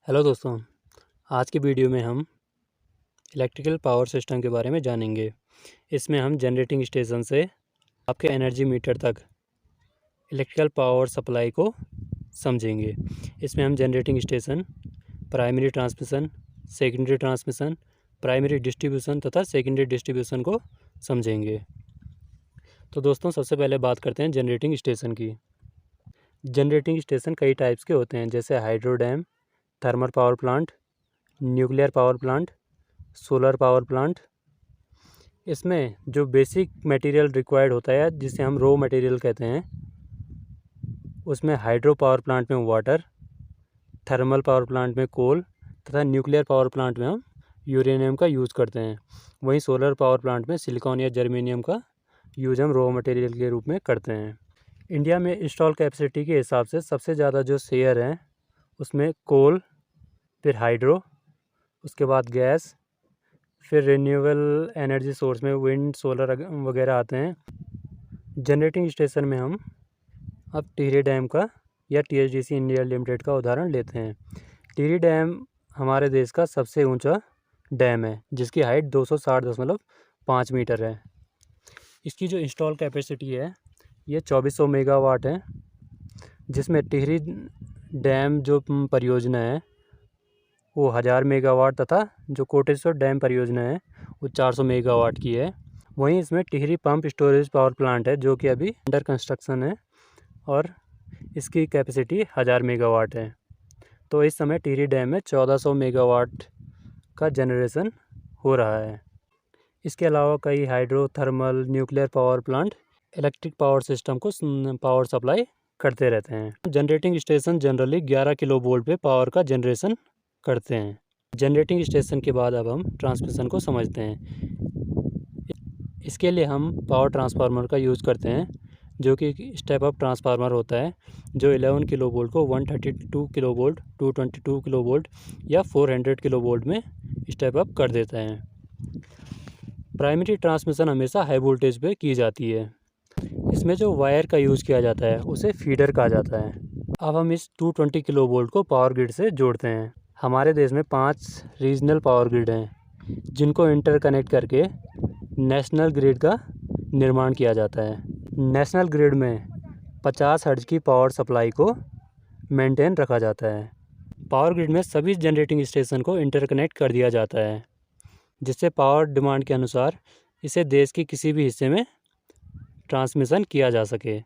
Hello दोस्तों, आज की वीडियो में हम इलेक्ट्रिकल पावर सिस्टम के बारे में जानेंगे। इसमें हम जनरेटिंग स्टेशन से आपके एनर्जी मीटर तक इलेक्ट्रिकल पावर सप्लाई को समझेंगे। इसमें हम generating station, primary transmission, secondary transmission, primary distribution तथा सेकेंडरी डिस्ट्रीब्यूशन को समझेंगे। तो दोस्तों, सबसे पहले बात करते हैं जनरेटिंग स्टेशन की। जनरेटिंग स्टेशन कई टाइप्स के होते हैं, जैसे hydro dam, thermal power plant, nuclear power plant, solar power plant. इसमें जो बेसिक मटेरियल रिक्वायर्ड होता है, जिसे हम रॉ मटेरियल कहते हैं, उसमें हाइड्रो पावर प्लांट में वाटर, थर्मल पावर प्लांट में कोल तथा न्यूक्लियर पावर प्लांट में हम यूरेनियम का यूज़ करते हैं। वहीं सोलर पावर प्लांट में सिलिकॉन या जर्मेनियम का यूज हम रॉ मटेरियल के रूप में करते हैं। इंडिया में इंस्टॉल कैपेसिटी के हिसाब से सबसे ज़्यादा जो शेयर हैं, उसमें कोल, फिर हाइड्रो, उसके बाद गैस, फिर रिन्यूएबल एनर्जी सोर्स में विंड, सोलर वगैरह आते हैं। जनरेटिंग स्टेशन में हम अब टिहरी डैम का या टीएचडीसी इंडिया लिमिटेड का उदाहरण लेते हैं। टिहरी डैम हमारे देश का सबसे ऊंचा डैम है, जिसकी हाइट 260.5 मीटर है। इसकी जो इंस्टॉल कैपेसिटी है, ये 2400 मेगावाट है, जिसमें टिहरी डैम जो परियोजना है वो 1000 मेगावाट तथा जो कोटेश्वर डैम परियोजना है वो 400 मेगावाट की है। वहीं इसमें Tehri pump storage power plant है, जो कि अभी अंडर कंस्ट्रक्शन है और इसकी कैपेसिटी 1000 मेगावाट है। तो इस समय टिहरी डैम में 1400 मेगावाट का जनरेशन हो रहा है। इसके अलावा कई hydro, thermal, nuclear power plant electric power system को पावर सप्लाई करते रहते हैं। Generating station generally 11 kilo volt पे पावर का जनरेशन करते हैं। जनरेटिंग स्टेशन के बाद अब हम ट्रांसमिशन को समझते हैं। इसके लिए हम पावर ट्रांसफार्मर का यूज़ करते हैं, जो कि स्टेप अप ट्रांसफार्मर होता है, जो 11 किलो वोल्ट को 132 किलो वोल्ट, 222 किलो वोल्ट या 400 किलो वोल्ट में स्टेप अप कर देता है। प्राइमरी ट्रांसमिशन हमेशा हाई वोल्टेज पे की जाती है। इसमें जो वायर का यूज़ किया जाता है उसे फीडर कहा जाता है। अब हम इस 220 किलो वोल्ट को पावर ग्रिड से जोड़ते हैं। हमारे देश में 5 रीजनल पावर ग्रिड हैं, जिनको इंटरकनेक्ट करके नेशनल ग्रिड का निर्माण किया जाता है। नेशनल ग्रिड में 50 हर्ट्ज की पावर सप्लाई को मेंटेन रखा जाता है। पावर ग्रिड में सभी जनरेटिंग स्टेशन को इंटरकनेक्ट कर दिया जाता है, जिससे पावर डिमांड के अनुसार इसे देश के किसी भी हिस्से में ट्रांसमिशन किया जा सके।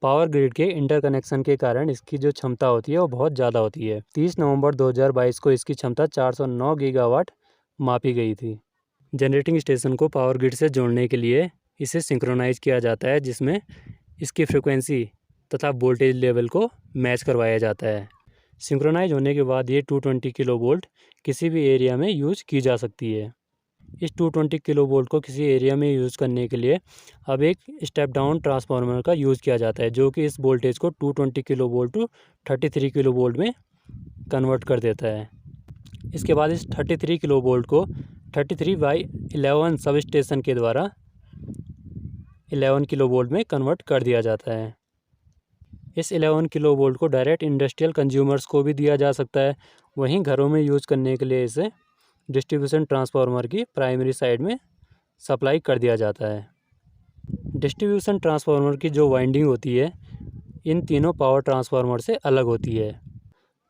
पावर ग्रिड के इंटरकनेक्शन के कारण इसकी जो क्षमता होती है वो बहुत ज़्यादा होती है। 30 नवंबर 2022 को इसकी क्षमता 409 गीगावाट मापी गई थी। जनरेटिंग स्टेशन को पावर ग्रिड से जोड़ने के लिए इसे सिंक्रोनाइज किया जाता है, जिसमें इसकी फ्रिक्वेंसी तथा वोल्टेज लेवल को मैच करवाया जाता है। सिंक्रोनाइज होने के बाद ये 220 किलो वोल्ट किसी भी एरिया में यूज़ की जा सकती है। इस 220 किलो वोल्ट को किसी एरिया में यूज़ करने के लिए अब एक स्टेप डाउन ट्रांसफार्मर का यूज़ किया जाता है, जो कि इस वोल्टेज को 220 kilo volt to 33 kilo volt में कन्वर्ट कर देता है। इसके बाद इस 33 किलो वोल्ट को 33/11 सब स्टेशन के द्वारा 11 किलो वोल्ट में कन्वर्ट कर दिया जाता है। इस 11 किलो वोल्ट को डायरेक्ट इंडस्ट्रियल कंज्यूमर्स को भी दिया जा सकता है। वहीं घरों में यूज़ करने के लिए इसे डिस्ट्रीब्यूशन ट्रांसफार्मर की प्राइमरी साइड में सप्लाई कर दिया जाता है। डिस्ट्रीब्यूशन ट्रांसफार्मर की जो वाइंडिंग होती है, इन तीनों पावर ट्रांसफार्मर से अलग होती है।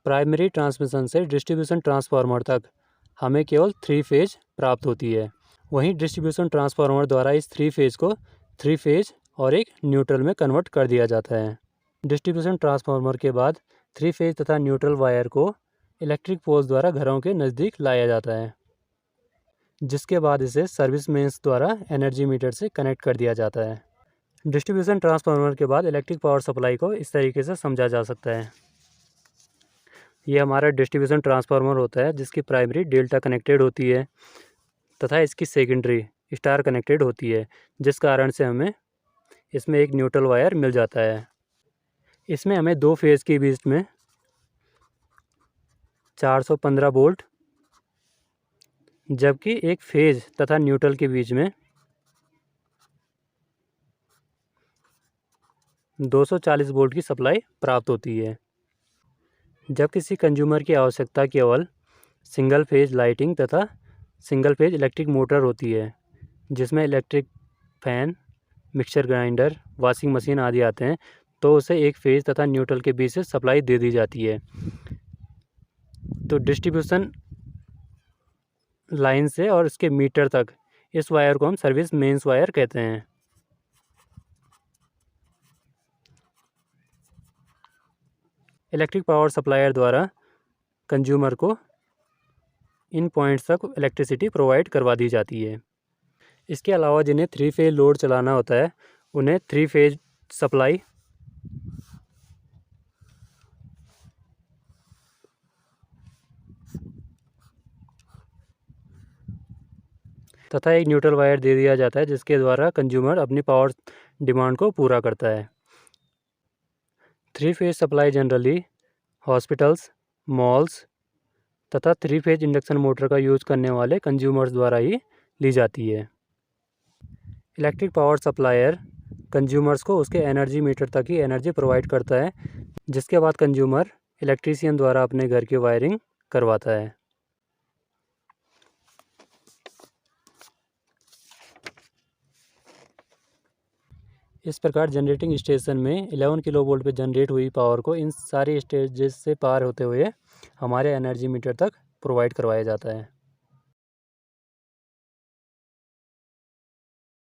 प्राइमरी ट्रांसमिशन से डिस्ट्रीब्यूशन ट्रांसफार्मर तक हमें केवल 3 फेज प्राप्त होती है। वहीं डिस्ट्रीब्यूशन ट्रांसफार्मर द्वारा इस 3 फेज को 3 फेज और एक न्यूट्रल में कन्वर्ट कर दिया जाता है। डिस्ट्रीब्यूशन ट्रांसफार्मर के बाद 3 फेज तथा न्यूट्रल वायर को इलेक्ट्रिक पोल्स द्वारा घरों के नज़दीक लाया जाता है, जिसके बाद इसे सर्विस मेंस द्वारा एनर्जी मीटर से कनेक्ट कर दिया जाता है। डिस्ट्रीब्यूशन ट्रांसफार्मर के बाद इलेक्ट्रिक पावर सप्लाई को इस तरीके से समझा जा सकता है। ये हमारा डिस्ट्रीब्यूशन ट्रांसफार्मर होता है, जिसकी प्राइमरी डेल्टा कनेक्टेड होती है तथा इसकी सेकेंडरी स्टार कनेक्टेड होती है, जिस कारण से हमें इसमें एक न्यूट्रल वायर मिल जाता है। इसमें हमें 2 फेज के बीच में 415 वोल्ट, जबकि एक फेज तथा न्यूट्रल के बीच में 240 वोल्ट की सप्लाई प्राप्त होती है। जब किसी कंज्यूमर की आवश्यकता केवल सिंगल फेज लाइटिंग तथा सिंगल फेज इलेक्ट्रिक मोटर होती है, जिसमें electric fan, mixer grinder, washing machine आदि आते हैं, तो उसे एक फेज तथा न्यूट्रल के बीच से सप्लाई दे दी जाती है। तो डिस्ट्रीब्यूशन लाइन से और इसके मीटर तक इस वायर को हम सर्विस मेंस वायर कहते हैं। इलेक्ट्रिक पावर सप्लायर द्वारा कंज्यूमर को इन पॉइंट्स तक इलेक्ट्रिसिटी प्रोवाइड करवा दी जाती है। इसके अलावा जिन्हें 3 फेज लोड चलाना होता है, उन्हें 3 फेज सप्लाई तथा एक न्यूट्रल वायर दे दिया जाता है, जिसके द्वारा कंज्यूमर अपनी पावर डिमांड को पूरा करता है। 3 phase supply generally hospitals, malls तथा 3 फेज इंडक्शन मोटर का यूज़ करने वाले कंज्यूमर्स द्वारा ही ली जाती है। इलेक्ट्रिक पावर सप्लायर कंज्यूमर्स को उसके एनर्जी मीटर तक ही एनर्जी प्रोवाइड करता है, जिसके बाद कंज्यूमर इलेक्ट्रीशियन द्वारा अपने घर की वायरिंग करवाता है। इस प्रकार जनरेटिंग स्टेशन में 11 किलो वोल्ट पर जनरेट हुई पावर को इन सारे स्टेजेस से पार होते हुए हमारे एनर्जी मीटर तक प्रोवाइड करवाया जाता है।